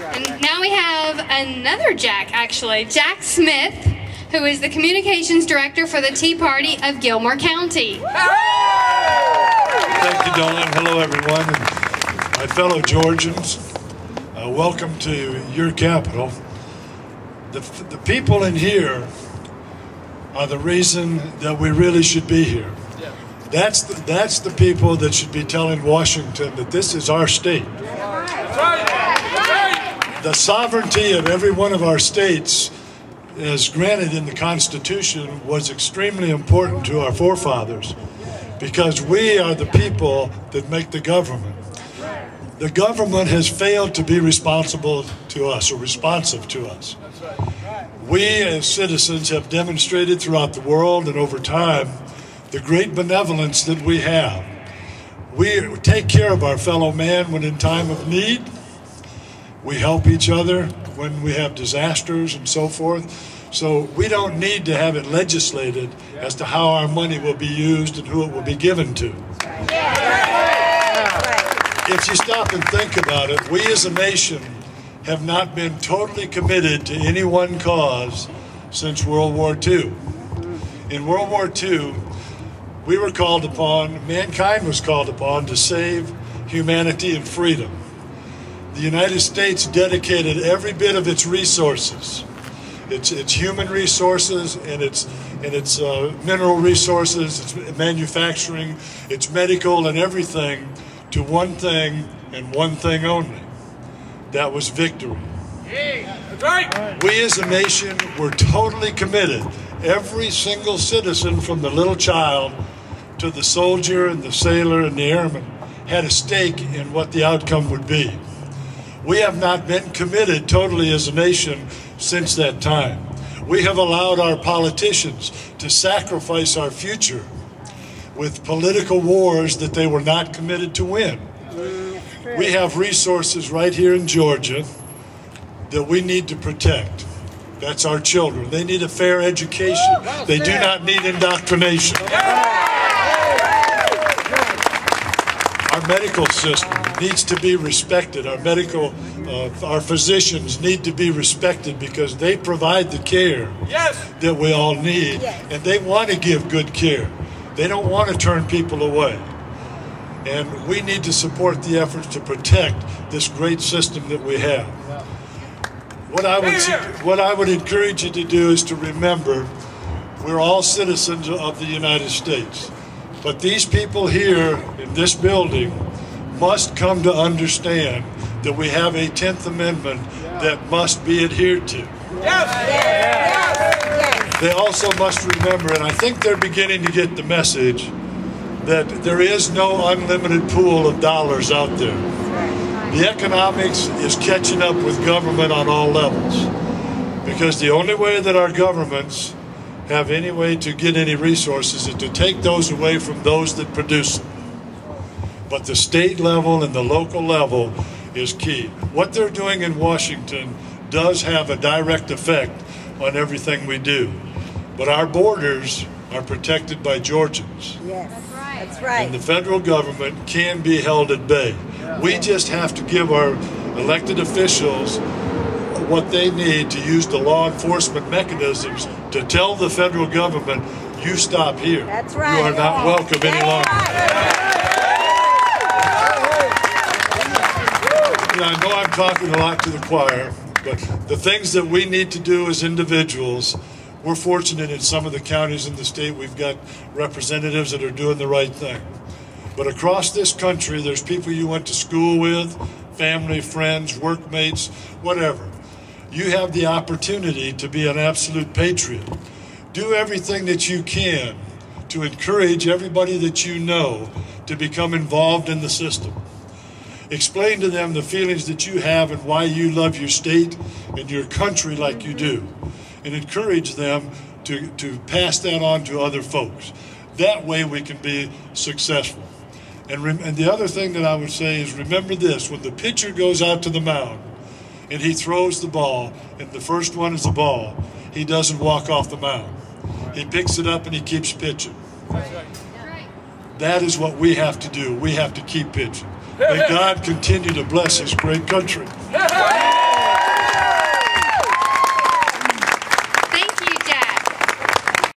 And now we have another Jack, actually, Jack Smith, who is the Communications Director for the Tea Party of Gilmer County. Thank you, Dawn. Hello, everyone. And my fellow Georgians, welcome to your capital. The people in here are the reason that we really should be here. That's the people that should be telling Washington that this is our state. The sovereignty of every one of our states, as granted in the Constitution, was extremely important to our forefathers because we are the people that make the government. The government has failed to be responsible to us or responsive to us. We as citizens have demonstrated throughout the world and over time the great benevolence that we have. We take care of our fellow man when in time of need. We help each other when we have disasters and so forth. So we don't need to have it legislated as to how our money will be used and who it will be given to. If you stop and think about it, we as a nation have not been totally committed to any one cause since World War II. In World War II, we were called upon, mankind was called upon to save humanity and freedom. The United States dedicated every bit of its resources, its human resources and its mineral resources, its manufacturing, its medical and everything to one thing and one thing only. That was victory. That's right. We as a nation were totally committed. Every single citizen, from the little child to the soldier and the sailor and the airman, had a stake in what the outcome would be. We have not been committed totally as a nation since that time. We have allowed our politicians to sacrifice our future with political wars that they were not committed to win. We have resources right here in Georgia that we need to protect. That's our children. They need a fair education. They do not need indoctrination. Our medical system needs to be respected. Our physicians need to be respected because they provide the care that we all need, and they want to give good care. They don't want to turn people away. And we need to support the efforts to protect this great system that we have. What I would encourage you to do is to remember we're all citizens of the United States. But these people here in this building must come to understand that we have a 10th Amendment that must be adhered to. They also must remember, and I think they're beginning to get the message, that there is no unlimited pool of dollars out there. The economics is catching up with government on all levels, because the only way that our governments have any way to get any resources is to take those away from those that produce them. But the state level and the local level is key. What they're doing in Washington does have a direct effect on everything we do. But our borders are protected by Georgians. Yes, that's right. And the federal government can be held at bay. We just have to give our elected officials what they need to use the law enforcement mechanisms to tell the federal government, you stop here. That's right. You are not welcome any longer. And I know I'm talking a lot to the choir, but the things that we need to do as individuals, we're fortunate in some of the counties in the state we've got representatives that are doing the right thing. But across this country, there's people you went to school with, family, friends, workmates, whatever. You have the opportunity to be an absolute patriot. Do everything that you can to encourage everybody that you know to become involved in the system. Explain to them the feelings that you have and why you love your state and your country like you do. And encourage them to pass that on to other folks. That way we can be successful. And the other thing that I would say is remember this, when the pitcher goes out to the mound and he throws the ball and the first one is the ball, he doesn't walk off the mound. He picks it up and he keeps pitching. That is what we have to do. We have to keep pitching. May God continue to bless this great country.